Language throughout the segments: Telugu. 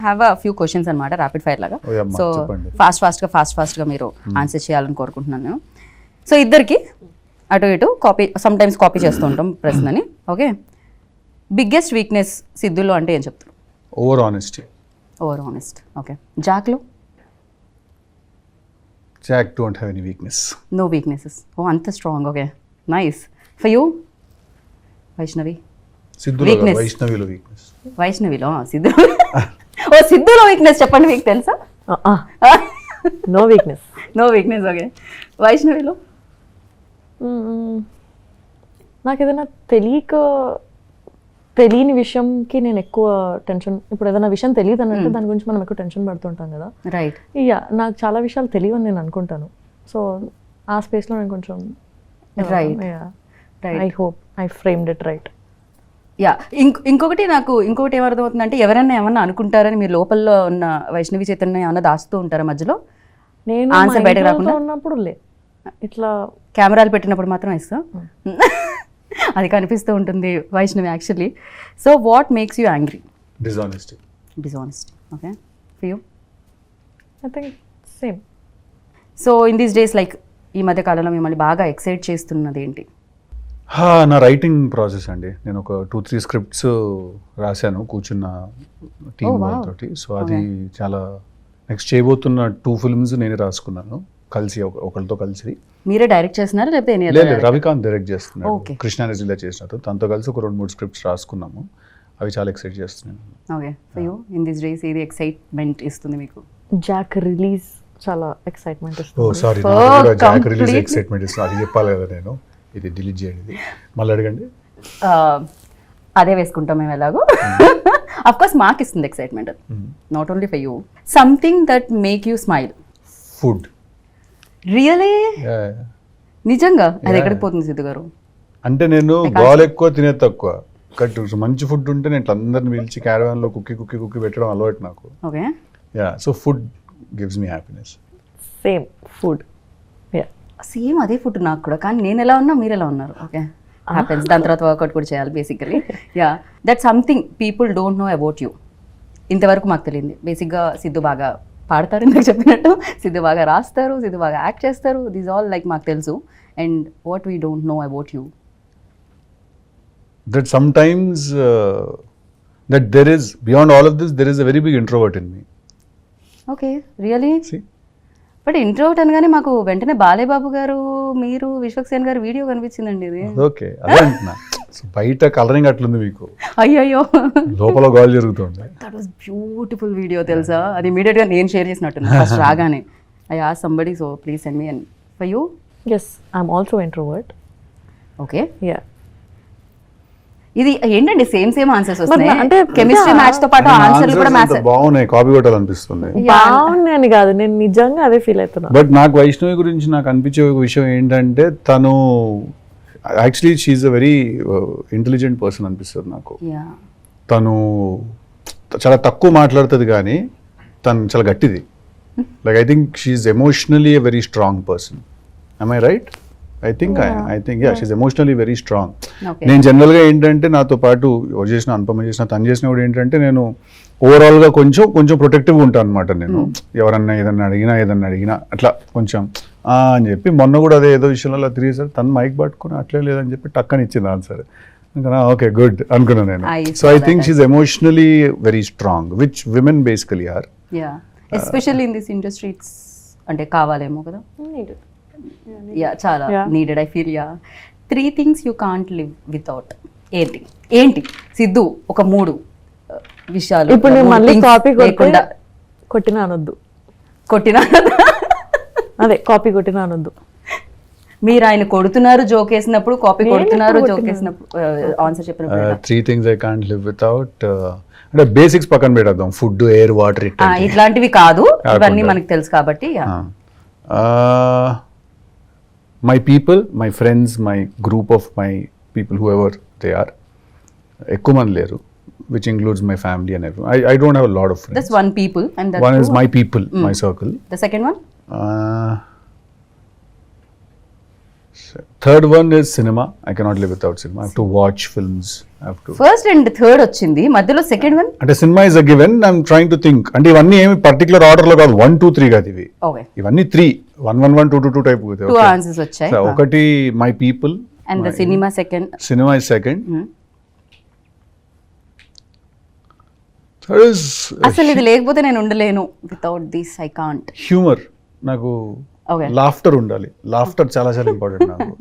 హ్యావ్ అ ఫ్యూ క్వశ్చన్స్ అనమాట ర్యాపిడ్ ఫైర్ లాగా. సో ఫాస్ట్ గా మీరు ఆన్సర్ చేయాలని కోరుకుంటున్నాను నేను. సో ఇద్దరికి అటు ఇటు కాపీ సమ్ టైమ్స్ కాపీ చేస్తూ ఉంటాం ప్రశ్నని. ఓకే, బిగ్గెస్ట్ వీక్నెస్ సిద్ధులో అంటే ఏం చెప్తారు? Over honest. ఓకే, జాక్లో? Jack don't have any weakness. No weaknesses. ఓ అంత strong. Okay, nice. For you? Vaishnavi? వైష్ణవిలో సిద్ధులో వీక్నెస్ చెప్పండి, మీకు తెలుసా? No weakness. ఓకే, వైష్ణవిలో? నాకు ఏదైనా తెలియని విషయంకి నేను ఎక్కువ టెన్షన్, ఇప్పుడు ఏదైనా విషయం తెలియదు అని అంటే దాని గురించి మనం ఎక్కువ టెన్షన్ పడుతుంటాం కదా. రైట్. ఇక నాకు చాలా విషయాలు తెలియని నేను అనుకుంటాను. సో ఆ స్పేస్లో నేను కొంచెం I hope I framed it right. Yeah, ఇంకొకటి ఏమర్థమవుతుందంటే ఎవరైనా ఏమన్నా అనుకుంటారని మీరు లోపల ఉన్న వైష్ణవి చైతన్య ఏమన్నా దాస్తూ ఉంటారా మధ్యలో? నేను ఆన్సర్ బయటకు రాకుండా ఉన్నప్పుడు ఇట్లా కెమెరాలు పెట్టినప్పుడు మాత్రం ఇస్తా అది కనిపిస్తూ ఉంటుంది Vaishnavi actually. So what makes you angry? Dishonesty. Okay, for you? I think same. So in these days like ఈ మధ్య కాలంలో మిమ్మల్ని బాగా ఎక్సైట్ చేస్తున్నది ఏంటి? నా రైటింగ్ ప్రాసెస్ అండి. నేను ఒక 2-3 స్క్రిప్ట్స్ రాశాను కూర్చున్న టీమ్ వాళ్ళతోటి. సో అది చాలా నెక్స్ట్ చేయబోతున్న 2 ఫిల్మ్స్ నేనే రాసుకున్నాను కలిసి, ఒకరితో కలిసి. మీరే డైరెక్ట్ చేస్తున్నారా లేకపోతే? లేదు, రవికాంత్ డైరెక్ట్ చేస్తున్నాడు, కృష్ణారెడ్డిలో చేసినట్టు. తనతో కలిసి ఒక 2-3 స్క్రిప్ట్స్ రాసుకున్నాము. అవి చాలా ఎక్సైట్ చేస్తున్నాను. Okay, for you in this days ఏది ఎక్సైట్మెంట్ ఇస్తుంది మీకు? జాక్ రిలీజ్ చాలా ఎక్సైట్మెంట్ ఇస్తుంది. ఓ సారీ, జాక్ రిలీజ్ ఎక్సైట్మెంట్ ఇస్తుంది. అది చెప్పాలి కదా నేను. ఇది డిలీట్ చేయండి, మళ్ళీ అడగండి. అదే వేసుకుంటాం మేము ఎలాగో. అఫ్ కోర్స్ మాకు ఇస్తుంది excitement, not only for you. Something that make you smile? Food. Really? నిజంగా? అది ఎక్కడికి పోతుంది సిద్ధు గారు? అంటే నేను బాల్ ఎక్కువ తినే తక్కువ, కట్ మంచి ఫుడ్ ఉంటే నేను అందరిని పిలిచి క్యారవాన్ లో కుక్కి పెట్టడం అలవాటు నాకు. Okay, yeah, so food gives me happiness. Same food. Same అదే ఫుడ్ నాకు కూడా, కానీ నేను ఎలా ఉన్నా మీరు ఎలా ఉన్నారు. Okay, happens. దాని తర్వాత వర్కౌట్ కూడా చేయాలి basically. Yeah, that something people don't know about you. ఇంతవరకు మాకు తెలియంది బేసిక్గా సిద్ధు బాగా పాడతారు, నాకు చెప్పినట్టు. సిద్ధు బాగా రాస్తారు, సిద్ధు బాగా యాక్ట్ చేస్తారు. దీస్ ఆల్ లైక్ మాకు తెలుసు. And what we don't know about you, that sometimes that there is, beyond all of this, there is a very big introvert in me. Okay, really? See? But introvert అనగానే మాకు వెంటనే బాలేబాబు గారు, మీరు, విశ్వక్సేన్ గారు వీడియో కనిపించిందండి. ఇది ఓకే, అదే అంటున్నా. బయట కలరింగ్ అట్లుంది మీకు, అయ్యో లోపల గోల్ జరుగుతుంది. దట్ వాస్ బ్యూటిఫుల్ వీడియో తెలుసా? అది ఇమీడియట్ గా నేను షేర్ చేసినట్టున్నా ఫస్ట్ రాగానే. I asked somebody, so please send me. And for you? yes, I'm also introvert. Okay, yeah. ఇది ఏంటండి సేమ్ ఆన్సర్స్ వస్తున్నాయి? అంటే కెమిస్ట్రీ మ్యాచ్ తో పాటు ఆన్సర్లు కూడా మ్యాచ్. బాగున్నాయి, కాపీ కొట్టాలనిపిస్తుంది. బాగున్నాయని కాదు, నేను నిజంగా అదే ఫీల్ అవుతున్నా. బట్ నాకు వైష్ణవి గురించి నాకు అనిపించే ఒక విషయం ఏంటంటే, తను actually she a very intelligent person అనిపిస్తుంది నాకు. తను చాలా తక్కువ మాట్లాడుతుంది కానీ తను చాలా గట్టిది. Like I think she emotionally a very strong person. am I right? I think yeah, she's emotionally very strong. నేను జనరల్గా ఏంటంటే నాతో పాటు ఎవరు చేసిన, అనుపమ చేసిన, తను చేసిన కూడా ఏంటంటే నేను ఓవరాల్గా కొంచెం ప్రొటెక్టివ్గా ఉంటాను అనమాట. నేను ఎవరన్నా ఏదన్నా అడిగినా అట్లా కొంచెం అని చెప్పి, మొన్న కూడా అదే ఏదో విషయంలో అలా తిరిగేసారు, తను మైక్ పట్టుకుని అట్లే లేదని చెప్పి టక్కని ఇచ్చింది ఆన్సర్. ఓకే గుడ్ అనుకున్నాను నేను. So I think she emotionally very strong, which women basically are. Especially in this industry it's అంటే కావాలేమో కదా. యా, చాలా needed I feel. Yeah, 3 things you can't live without. ఏంటి సిద్ధు? ఒక 3 విషయాలు. ఇప్పుడు నేను మళ్ళీ కాపీ కొట్టినా అనొద్దు. అదే కాపీ కొట్టినా అనొద్దు. మీరు ఆయన కొడుతున్నారు జోక్ వేసినప్పుడు, కాపీ కొడుతున్నారు జోక్ వేసినప్పుడు, ఆన్సర్ చెప్పినప్పుడు. 3 things I can't live without. అంటే బేసిక్స్ పక్కన పెట్టేద్దాం, ఫుడ్, ఎయిర్, వాటర్, ఇట్లాంటివి కాదు, ఇవన్నీ మనకు తెలుసు కాబట్టి. my people, my friends, my group of my people, whoever they are, ఎక్కువ మంది లేరు, which includes my family and everyone. I don't have a lot of friends. That's one people, and that's one is my people, my circle. The second one? Third one is cinema. I cannot live without cinema. I have to watch films. I have to. First and third వచ్చింది, మధ్యలో సెకండ్ వన్. అంటే cinema is a given. I'm trying to think. అంటే ఇవన్నీ ఏమి పర్టికులర్ ఆర్డర్ లో కాదు, 1 2 3 కాదు ఇవి. ఓకే, ఇవన్నీ 3 1 1 1 2 2 2 టైప్. 2 ఆన్సర్స్ వచ్చాయి. ఒకటి my people and the cinema second. Cinema is second. అసలు ఇది లేకపోతే నేను ఉండలేను, without this I can't. Humour. నాకు ఓకే, లాఫ్టర్ ఉండాలి. లాఫ్టర్ చాలా చాలా ఇంపార్టెంట్ నాకు.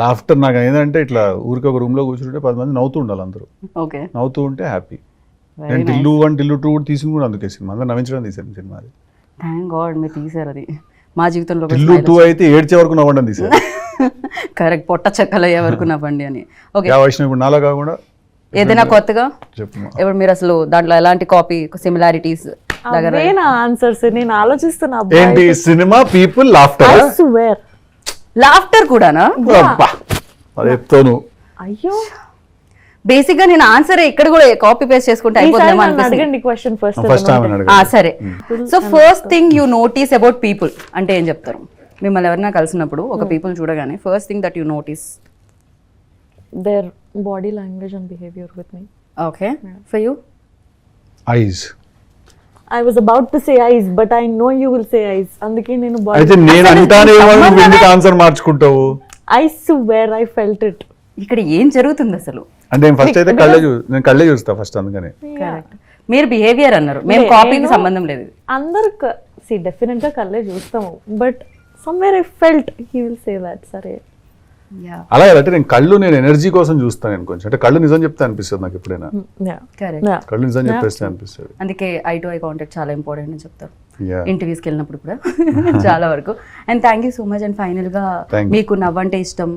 లాఫ్టర్ నాకు ఏంటంటే ఇట్లా ఊరికి ఒక రూమ్ లో కూర్చుంటే 10 మంది నవ్వుతూ ఉండాలి, అందరూ ఓకే, నవ్వుతూ ఉంటే హ్యాపీ. వెరీ నేను నైస్. టిల్లు 1 టిల్లు 2 కూడా తీసుకుని కూడా అందుకే సినిమా అందరూ నవ్వించడం తీసాను సినిమా. అది థ్యాంక్ గాడ్ మీరు తీసారు అది. మా జీవితంలో టిల్లు 2 అయితే ఏడ్చే వరకు నవ్వడం తీసారు. కరెక్ట్, పొట్ట చెక్కలు అయ్యే వరకు నవ్వండి అని. ఓకే, యా వైష్ణవ్ ఇప్పుడు నాలా కాకుండా ఏదైనా కొత్తగా చెప్పు. ఇప్పుడు మీరు అసలు దాంట్లో ఎలాంటి కాపీ సిమిలారిటీస్ దగ్గర అవే నా ఆన్సర్స్. నేను ఆలోచిస్తున్నా. ఏంటి సినిమా, పీపుల్, లాఫ్టర్. లాఫ్టర్ కూడానా? అది చెప్తాను. అయ్యో, బేసిక్ గా నేను ఆన్సర్ ఇక్కడ కూడా కాపీ పేస్ట్ చేసుకుంటే అయిపోతుందేమో అనిపిస్తుంది. అడగండి క్వశ్చన్ ఫస్ట్. ఫస్ట్ టైం ఆ, సరే. So first thing you notice about people అంటే ఏం చెప్తారు? మిమ్మల్ని ఎవరైనా కలిసినప్పుడు ఒక పీపుల్ చూడగానే first thing that you notice. Their body language and behaviour with me. Okay, for you? Eyes. I was about to say eyes, but I know you will say eyes. అందుకే నేను అయితే నేను అంటానే నువ్వు ఎందుకు answer మార్చుకుంటావు? I swear I felt it. ఇక్కడ ఏం జరుగుతుంది అసలు? అంటే ఫస్ట్ అయితే నేను కళ్ళే చూస్తా ఫస్ట్, అందుకనే. కరెక్ట్. మీరు బిహేవియర్ అన్నారు, మేము కాపీకి సంబంధం లేదు. అందరు డెఫినెట్ గా కళ్ళే చూస్తాము, but somewhere I felt he will say that. సరే, అలా అంటే నేను ఎనర్జీ కోసం చూస్తాను. నేను కొంచెం అంటే కళ్ళు నిజం చెప్తే అనిపిస్తుంది నాకు ఎప్పుడైనా. కరెక్ట్, కళ్ళు నిజం చెప్పేస్తే అనిపిస్తుంది. అందుకే ఐ టు ఐ కాంటాక్ట్ చాలా ఇంపార్టెంట్ అని చెప్తారు Yeah. ఇంటర్వ్యూస్కి వెళ్ళినప్పుడు కూడా చాలా వరకు. And thank you so much. And ఫైనల్గా మీకు నవ్వంటే ఇష్టం,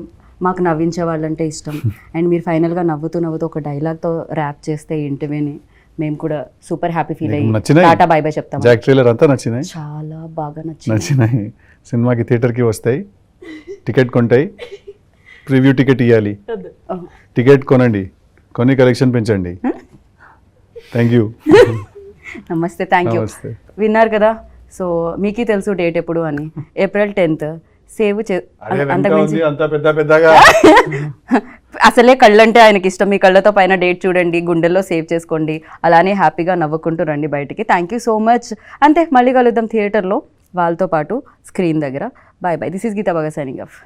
మాకు నవ్వించే వాళ్ళంటే ఇష్టం. అండ్ మీరు ఫైనల్గా నవ్వుతూ ఒక డైలాగ్తో ర్యాప్ చేస్తే ఇంటర్వ్యూని మేము కూడా సూపర్ హ్యాపీ ఫీల్ అయ్యి టాటా బై బై చెప్తాం. జాక్ ట్రైలర్ అంతా నచ్చినాయి, చాలా బాగా నచ్చినాయి. సినిమాకి థియేటర్కి వస్తాయి, టికెట్ కొంటాయి, ప్రివ్యూ టికెట్ ఇవ్వాలి. టికెట్ కొనండి, కొని కలెక్షన్ పెంచండి. Thank you. నమస్తే, థ్యాంక్ యూ. విన్నారు కదా, సో మీకే తెలుసు డేట్ ఎప్పుడు అని. April 10th. సేవ్ అసలే కళ్ళంటే ఆయనకి ఇష్టం. మీ కళ్ళతో పైన డేట్ చూడండి, గుండెల్లో సేవ్ చేసుకోండి, అలానే హ్యాపీగా నవ్వుకుంటూ రండి బయటికి. Thank you so much. అంతే, మళ్ళీ కలుద్దాం థియేటర్లో వాళ్ళతో పాటు స్క్రీన్ దగ్గర. Bye bye. This is Geetha బాగా సైనింగ్ ఆఫ్.